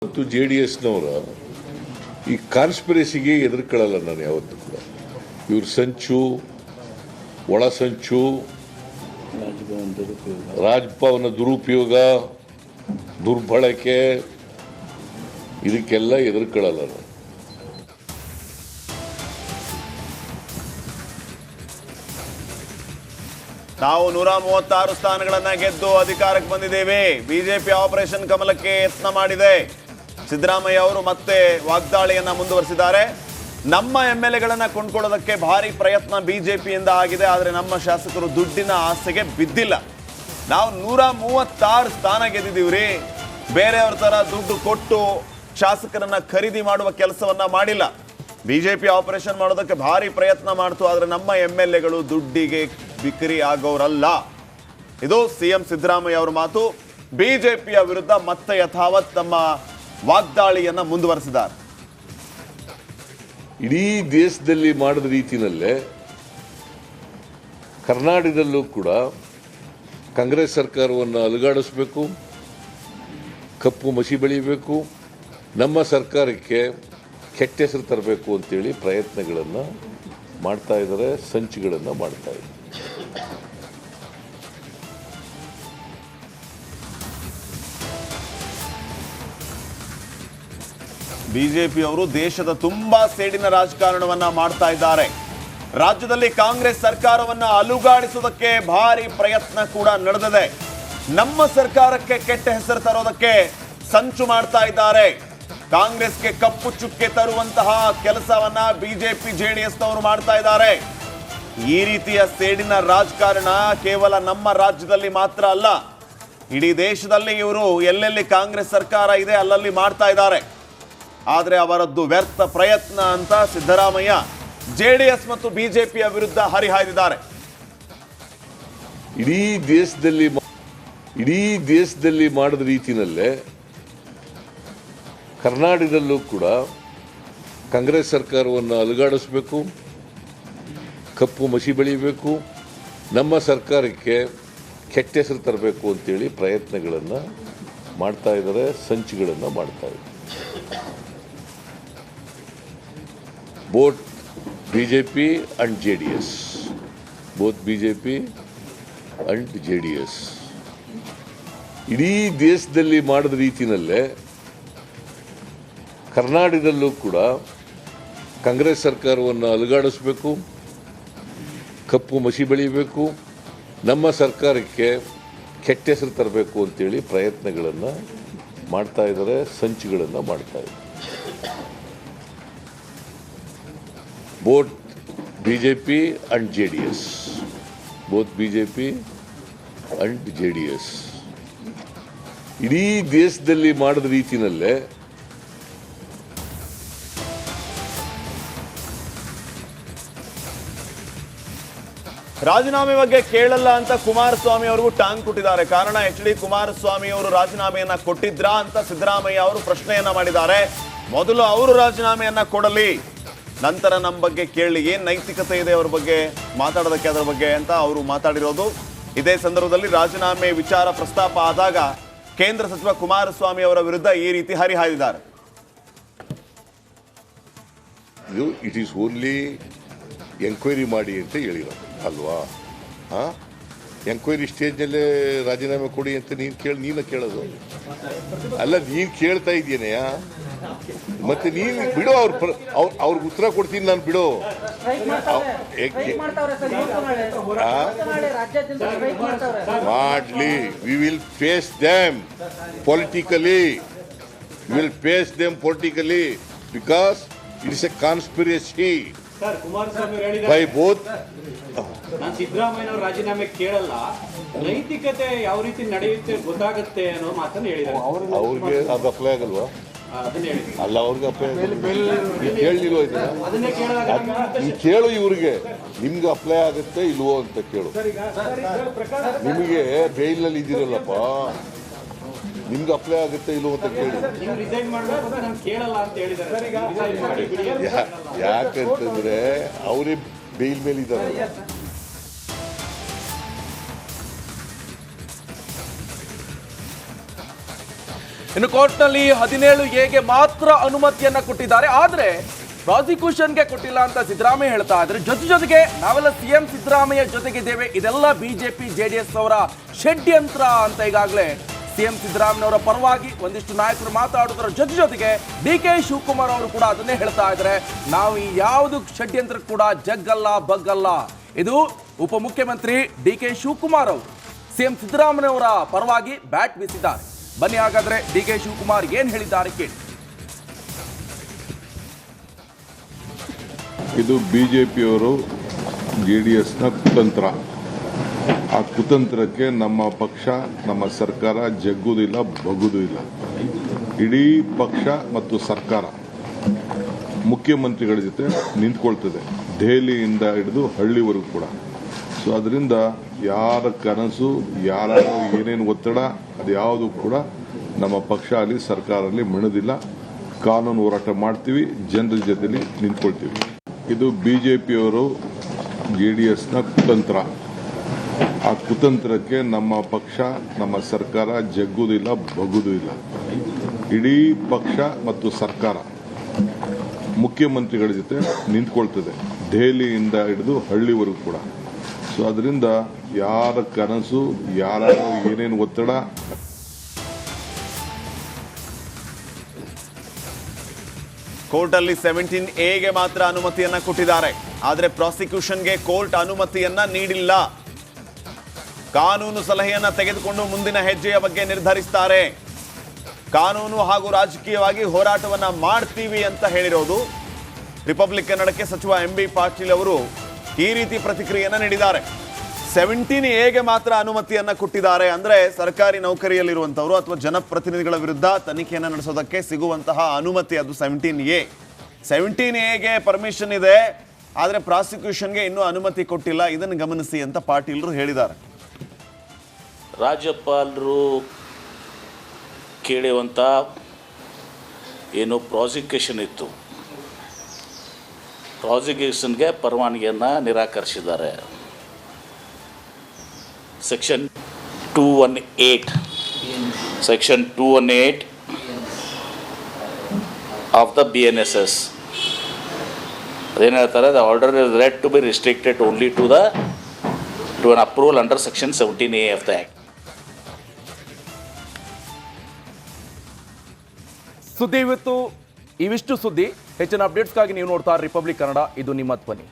ಮತ್ತು JDSನವರ ಈ ಕಾನ್ಸ್ಪಿರಸಿಗೆ ಎದುರ್ಕೊಳ್ಳಲ್ಲ ನಾನು ಯಾವತ್ತೂ ಕೂಡ. ಇವ್ರ ಸಂಚು, ಒಳ ಸಂಚು, ರಾಜಭವನ ದುರುಪಯೋಗ, ದುರ್ಬಳಕೆ, ಇದಕ್ಕೆಲ್ಲ ಎದುರ್ಕೊಳ್ಳಲ್ಲ ನಾನು. ನಾವು 136 ಸ್ಥಾನಗಳನ್ನ ಗೆದ್ದು ಅಧಿಕಾರಕ್ಕೆ ಬಂದಿದ್ದೇವೆ. ಬಿಜೆಪಿ ಆಪರೇಷನ್ ಕಮಲಕ್ಕೆ ಯತ್ನ ಮಾಡಿದೆ. ಸಿದ್ದರಾಮಯ್ಯ ಅವರು ಮತ್ತೆ ವಾಗ್ದಾಳಿಯನ್ನ ಮುಂದುವರಿಸಿದ್ದಾರೆ. ನಮ್ಮ MLAಗಳನ್ನ ಕೊಂಡ್ಕೊಳ್ಳೋದಕ್ಕೆ ಭಾರಿ ಪ್ರಯತ್ನ ಬಿಜೆಪಿಯಿಂದ ಆಗಿದೆ, ಆದರೆ ನಮ್ಮ ಶಾಸಕರು ದುಡ್ಡಿನ ಆಸೆಗೆ ಬಿದ್ದಿಲ್ಲ. ನಾವು 136 ಸ್ಥಾನ ಗೆದ್ದಿದ್ದೀವ್ರಿ. ಬೇರೆಯವ್ರ ತರ ದುಡ್ಡು ಕೊಟ್ಟು ಶಾಸಕರನ್ನ ಖರೀದಿ ಮಾಡುವ ಕೆಲಸವನ್ನ ಮಾಡಿಲ್ಲ. ಬಿಜೆಪಿ ಆಪರೇಷನ್ ಮಾಡೋದಕ್ಕೆ ಭಾರಿ ಪ್ರಯತ್ನ ಮಾಡ್ತು, ಆದರೆ ನಮ್ಮ MLAಗಳು ದುಡ್ಡಿಗೆ ಬಿಕ್ರಿ ಆಗೋರಲ್ಲ. ಇದು CM ಸಿದ್ದರಾಮಯ್ಯ ಅವರ ಮಾತು. ಬಿಜೆಪಿಯ ವಿರುದ್ಧ ಮತ್ತೆ ಯಥಾವತ್ ತಮ್ಮ ವಾಗ್ದಾಳಿಯನ್ನ ಮುಂದುವರೆಸಿದ್ದಾರೆ. ಇಡೀ ದೇಶದಲ್ಲಿ ಮಾಡಿದ ರೀತಿಯಲ್ಲೇ ಕರ್ನಾಟಕದಲ್ಲೂ ಕೂಡ ಕಾಂಗ್ರೆಸ್ ಸರ್ಕಾರವನ್ನು ಅಲುಗಾಡಿಸಬೇಕು, ಕಪ್ಪು ಮಸಿ ಬೆಳೀಬೇಕು, ನಮ್ಮ ಸರ್ಕಾರಕ್ಕೆ ಕೆಟ್ಟ ಹೆಸರು ತರಬೇಕು ಅಂತೇಳಿ ಪ್ರಯತ್ನಗಳನ್ನು ಮಾಡ್ತಾ ಇದ್ದಾರೆ, ಸಂಚುಗಳನ್ನು ಮಾಡ್ತಾ ಇದ್ದಾರೆ. ಬಿಜೆಪಿ ಅವರು ದೇಶದ ತುಂಬಾ ಸೇಡಿನ ರಾಜಕಾರಣವನ್ನ ಮಾಡ್ತಾ ಇದ್ದಾರೆ. ರಾಜ್ಯದಲ್ಲಿ ಕಾಂಗ್ರೆಸ್ ಸರ್ಕಾರವನ್ನ ಅಲುಗಾಡಿಸೋದಕ್ಕೆ ಭಾರಿ ಪ್ರಯತ್ನ ಕೂಡ ನಡೆದಿದೆ. ನಮ್ಮ ಸರ್ಕಾರಕ್ಕೆ ಕೆಟ್ಟ ಹೆಸರು ತರೋದಕ್ಕೆ ಸಂಚು ಮಾಡ್ತಾ ಇದ್ದಾರೆ. ಕಾಂಗ್ರೆಸ್ಗೆ ಕಪ್ಪು ಚುಕ್ಕೆ ತರುವಂತಹ ಕೆಲಸವನ್ನ ಬಿಜೆಪಿ JDSನವರು ಮಾಡ್ತಾ ಇದ್ದಾರೆ. ಈ ರೀತಿಯ ಸೇಡಿನ ರಾಜಕಾರಣ ಕೇವಲ ನಮ್ಮ ರಾಜ್ಯದಲ್ಲಿ ಮಾತ್ರ ಅಲ್ಲ, ಇಡೀ ದೇಶದಲ್ಲಿ ಇವರು ಎಲ್ಲೆಲ್ಲಿ ಕಾಂಗ್ರೆಸ್ ಸರ್ಕಾರ ಇದೆ ಅಲ್ಲಲ್ಲಿ ಮಾಡ್ತಾ ಇದ್ದಾರೆ. ಆದರೆ ಅವರದ್ದು ವ್ಯರ್ಥ ಪ್ರಯತ್ನ ಅಂತ ಸಿದ್ದರಾಮಯ್ಯ JDS ಮತ್ತು ಬಿಜೆಪಿಯ ವಿರುದ್ಧ ಹರಿಹಾಯ್ದಿದ್ದಾರೆ. ಇಡೀ ದೇಶದಲ್ಲಿ ಮಾಡಿದ ರೀತಿಯಲ್ಲೇ ಕರ್ನಾಟಕದಲ್ಲೂ ಕೂಡ ಕಾಂಗ್ರೆಸ್ ಸರ್ಕಾರವನ್ನು ಅಲುಗಾಡಿಸಬೇಕು, ಕಪ್ಪು ಮಸಿ ಬೆಳೀಬೇಕು, ನಮ್ಮ ಸರ್ಕಾರಕ್ಕೆ ಕೆಟ್ಟ ಹೆಸರು ತರಬೇಕು ಅಂತೇಳಿ ಪ್ರಯತ್ನಗಳನ್ನು ಮಾಡ್ತಾ ಇದ್ದಾರೆ, ಸಂಚುಗಳನ್ನು ಮಾಡ್ತಾ ಇದ್ದಾರೆ. ಬೋತ್ BJP and JDS, ಇಡೀ ದೇಶದಲ್ಲಿ ಮಾಡಿದ ರೀತಿಯಲ್ಲೇ ಕರ್ನಾಟಕದಲ್ಲೂ ಕೂಡ ಕಾಂಗ್ರೆಸ್ ಸರ್ಕಾರವನ್ನು ಅಲುಗಾಡಿಸಬೇಕು, ಕಪ್ಪು ಮಸಿ ಬೆಳೀಬೇಕು, ನಮ್ಮ ಸರ್ಕಾರಕ್ಕೆ ಕೆಟ್ಟ ಹೆಸರು ತರಬೇಕು ಅಂತೇಳಿ ಪ್ರಯತ್ನಗಳನ್ನು ಮಾಡ್ತಾ ಇದ್ದಾರೆ, ಸಂಚುಗಳನ್ನು ಮಾಡ್ತಾ ಇದ್ದಾರೆ. ಬೋತ್ BJP and JDS, ಇಡೀ ದೇಶದಲ್ಲಿ ಮಾಡಿದ ರೀತಿಯಲ್ಲೇ ರಾಜೀನಾಮೆ ಬಗ್ಗೆ ಕೇಳಲ್ಲ ಅಂತ ಕುಮಾರಸ್ವಾಮಿ ಅವರಿಗೂ ಟಾಂಗ್ ಕೊಟ್ಟಿದ್ದಾರೆ. ಕಾರಣ HD ಕುಮಾರಸ್ವಾಮಿ ಅವರು ರಾಜೀನಾಮೆಯನ್ನ ಕೊಟ್ಟಿದ್ರಾ ಅಂತ ಸಿದ್ದರಾಮಯ್ಯ ಅವರು ಪ್ರಶ್ನೆಯನ್ನ ಮಾಡಿದ್ದಾರೆ. ಮೊದಲು ಅವರು ರಾಜೀನಾಮೆಯನ್ನ ಕೊಡಲಿ, ನಂತರ ನಮ್ಮ ಬಗ್ಗೆ ಕೇಳಿ, ಏನ್ ನೈತಿಕತೆ ಇದೆ ಅವ್ರ ಬಗ್ಗೆ ಮಾತಾಡೋದಕ್ಕೆ, ಅದರ ಬಗ್ಗೆ ಅಂತ ಅವರು ಮಾತಾಡಿರೋದು. ಇದೇ ಸಂದರ್ಭದಲ್ಲಿ ರಾಜೀನಾಮೆ ವಿಚಾರ ಪ್ರಸ್ತಾಪ ಆದಾಗ ಕೇಂದ್ರ ಸಚಿವ ಕುಮಾರಸ್ವಾಮಿ ಅವರ ವಿರುದ್ಧ ಈ ರೀತಿ ಹರಿಹಾಯ್ದಿದ್ದಾರೆ. ಇಟ್ ಈಸ್ ಓನ್ಲಿ ಎಂಕ್ವೈರಿ ಮಾಡಿ ಅಂತ ಹೇಳಿರೋದು ಅಲ್ವಾ? ಎಂಕ್ವೈರಿ ಸ್ಟೇಜ್ನಲ್ಲೇ ರಾಜೀನಾಮೆ ಕೊಡಿ ಅಂತ ನೀನು ಕೇಳೋದು ಅಲ್ಲ, ನೀನು ಕೇಳ್ತಾ ಇದೀಯನೆಯ, ಮತ್ತೆ ನೀನು ಬಿಡು, ಅವ್ರಿಗೆ ಉತ್ತರ ಕೊಡ್ತೀನಿ ನಾನು, ಬಿಡು. ಮಾಡ್ಲಿ, we will face them politically, because it is a conspiracy by both. ನಾನು ಸಿದ್ದರಾಮಯ್ಯ ಅವರು ರಾಜೀನಾಮೆ ಕೇಳಲ್ಲ, ನೈತಿಕತೆ ಯಾವ ರೀತಿ ನಡೆಯುತ್ತೆ ಗೊತ್ತಾಗುತ್ತೆ ಅನ್ನೋ ಮಾತನ್ನು ಹೇಳಿದ್ದಾರೆ. ಅವ್ರಿಗೆ ಅದು ಅಪ್ಲೈ ಆಗಲ್ವಾ? ಅಲ್ಲ, ಅವ್ರಿಗೆ ಅಪ್ಲೈ ಕೇಳಲಿಲ್ವ? ನೀವು ಕೇಳು, ಇವ್ರಿಗೆ ನಿಮ್ಗೆ ಅಪ್ಲೈ ಆಗುತ್ತೆ ಇಲ್ವೋ ಅಂತ ಕೇಳು. ನಿಮಗೆ ಬೇಲ್ನಲ್ಲಿ ಇದ್ದೀರಲ್ಲಪ್ಪ, ನಿಮ್ಗೆ ಅಪ್ಲೈ ಆಗುತ್ತೆ ಇಲ್ವೋ ಅಂತ ಕೇಳಿ. ಯಾಕಂತಂದ್ರೆ ಅವರೇ ಬೇಲ್ ಮೇಲೆ ಇದ್ದಾರೆ. ಇನ್ನು ಕೋರ್ಟ್ನಲ್ಲಿ 17A ಮಾತ್ರ ಅನುಮತಿಯನ್ನ ಕೊಟ್ಟಿದ್ದಾರೆ. ಆದ್ರೆ ಪ್ರಾಸಿಕ್ಯೂಷನ್ಗೆ ಕೊಟ್ಟಿಲ್ಲ ಅಂತ ಸಿದ್ದರಾಮಯ್ಯ ಹೇಳ್ತಾ ಇದ್ರೆ ಜೊತೆಗೆ ನಾವೆಲ್ಲ ಸಿಎಂ ಸಿದ್ದರಾಮಯ್ಯ ಜೊತೆಗಿದ್ದೇವೆ, ಇದೆಲ್ಲ ಬಿಜೆಪಿ ಜೆಡಿಎಸ್ ಅವರ ಷಡ್ಯಂತ್ರ ಅಂತ ಈಗಾಗಲೇ ಸಿಎಂ ಸಿದ್ದರಾಮಯ್ಯವರ ಪರವಾಗಿ ಒಂದಿಷ್ಟು ನಾಯಕರು ಮಾತಾಡುವುದರ ಜೊತೆಗೆ DK ಶಿವಕುಮಾರ್ ಅವರು ಕೂಡ ಅದನ್ನೇ ಹೇಳ್ತಾ ಇದ್ದಾರೆ. ನಾವು ಯಾವುದು ಷಡ್ಯಂತ್ರ ಕೂಡ ಜಗ್ಗಲ್ಲ ಬಗ್ಗಲ್ಲ. ಇದು ಉಪಮುಖ್ಯಮಂತ್ರಿ DK ಶಿವಕುಮಾರ್ ಅವರು ಸಿಎಂ ಸಿದ್ದರಾಮಯ್ಯವರ ಪರವಾಗಿ ಬ್ಯಾಟ್ ಬೀಸಿದ್ದಾರೆ. ಬನ್ನಿ ಹಾಗಾದ್ರೆ DK ಶಿವಕುಮಾರ್ ಏನ್ ಹೇಳಿದ್ದಾರೆ ಕೇಳಿ. ಇದು ಬಿಜೆಪಿಯವರು JDSನ ಕುತಂತ್ರ. ಆ ಕುತಂತ್ರಕ್ಕೆ ನಮ್ಮ ಪಕ್ಷ ನಮ್ಮ ಸರ್ಕಾರ ಜಗ್ಗುವುದಿಲ್ಲ ಬಗ್ಗುವುದೂ ಇಲ್ಲ. ಇಡೀ ಪಕ್ಷ ಮತ್ತು ಸರ್ಕಾರ ಮುಖ್ಯಮಂತ್ರಿಗಳ ಜೊತೆ ನಿಂತ್ಕೊಳ್ತದೆ, ದೆಹಲಿಯಿಂದ ಹಿಡಿದು ಹಳ್ಳಿವರೆಗೂ ಕೂಡ. ಸೊ ಅದರಿಂದ ಯಾರ ಕನಸು ಯಾರ ಏನೇನು ಒತ್ತಡ ಅದು ಯಾವುದು ಕೂಡ ನಮ್ಮ ಪಕ್ಷ ಅಲ್ಲಿ ಸರ್ಕಾರದಲ್ಲಿ ಮಿಣದಿಲ್ಲ. ಕಾನೂನು ಹೋರಾಟ ಮಾಡ್ತೀವಿ, ಜನರ ಜೊತೆಲಿ ನಿಂತ್ಕೊಳ್ತೀವಿ. ಇದು ಬಿಜೆಪಿಯವರು JDSನ ಕುತಂತ್ರ. ಆ ಕುತಂತ್ರಕ್ಕೆ ನಮ್ಮ ಪಕ್ಷ ನಮ್ಮ ಸರ್ಕಾರ ಜಗ್ಗುವುದಿಲ್ಲ ಬಗ್ಗುವುದೂ ಇಲ್ಲ. ಇಡೀ ಪಕ್ಷ ಮತ್ತು ಸರ್ಕಾರ ಮುಖ್ಯಮಂತ್ರಿಗಳ ಜೊತೆ ನಿಂತ್ಕೊಳ್ತದೆ, ದೆಹಲಿಯಿಂದ ಹಿಡಿದು ಹಳ್ಳಿವರೆಗೂ ಕೂಡ. ಸೊ ಅದರಿಂದ ಯಾರ ಕನಸು ಯಾರ ಏನೇನು ಒತ್ತಡ ಕೋರ್ಟಲ್ಲಿ 17A ಮಾತ್ರ ಅನುಮತಿಯನ್ನ ಕೊಟ್ಟಿದ್ದಾರೆ. ಆದರೆ ಪ್ರಾಸಿಕ್ಯೂಷನ್ಗೆ ಕೋರ್ಟ್ ಅನುಮತಿಯನ್ನ ನೀಡಿಲ್ಲ. ಕಾನೂನು ಸಲಹೆಯನ್ನ ತೆಗೆದುಕೊಂಡು ಮುಂದಿನ ಹೆಜ್ಜೆಯ ಬಗ್ಗೆ ನಿರ್ಧರಿಸ್ತಾರೆ. ಕಾನೂನು ಹಾಗೂ ರಾಜಕೀಯವಾಗಿ ಹೋರಾಟವನ್ನ ಮಾಡ್ತೀವಿ ಅಂತ ಹೇಳಿರೋದು ರಿಪಬ್ಲಿಕ್ ಕನ್ನಡಕ್ಕೆ ಸಚಿವ MB ಪಾಟೀಲ್ ಅವರು ಈ ರೀತಿ ಪ್ರತಿಕ್ರಿಯೆಯನ್ನ ನೀಡಿದ್ದಾರೆ. 17A ಮಾತ್ರ ಅನುಮತಿಯನ್ನ ಕೊಟ್ಟಿದ್ದಾರೆ. ಅಂದ್ರೆ ಸರ್ಕಾರಿ ನೌಕರಿಯಲ್ಲಿರುವಂತವರು ಅಥವಾ ಜನಪ್ರತಿನಿಧಿಗಳ ವಿರುದ್ಧ ತನಿಖೆಯನ್ನು ನಡೆಸೋದಕ್ಕೆ ಸಿಗುವಂತಹ ಅನುಮತಿ ಅದು 17A. 17A ಪರ್ಮಿಷನ್ ಇದೆ, ಆದರೆ ಪ್ರಾಸಿಕ್ಯೂಷನ್ಗೆ ಇನ್ನೂ ಅನುಮತಿ ಕೊಟ್ಟಿಲ್ಲ. ಇದನ್ನು ಗಮನಿಸಿ ಅಂತ ಪಾಟೀಲರು ಹೇಳಿದ್ದಾರೆ. ರಾಜ್ಯಪಾಲರು ಕೇಳುವಂಥ ಏನು ಪ್ರಾಸಿಕ್ಯೂಷನ್ ಇತ್ತು, ಪ್ರಾಸಿಕ್ಯೂಷನ್ಗೆ ಪರವಾನಗಿಯನ್ನು ನಿರಾಕರಿಸಿದ್ದಾರೆ. ಸೆಕ್ಷನ್ 218 ಆಫ್ ದ BNSS ಅದೇನು ಹೇಳ್ತಾರೆ, the order is read to be restricted only to an approval under section 17A of the act. ಸುದ್ದಿ ಇವತ್ತು ಇವಿಷ್ಟು ಸುದ್ದಿ. ಹೆಚ್ಚಿನ ಅಪ್ಡೇಟ್ಸ್ಗಾಗಿ ನೀವು ನೋಡ್ತಾ ರಿಪಬ್ಲಿಕ್ ಕನ್ನಡ. ಇದು ನಿಮ್ಮ ಧ್ವನಿ.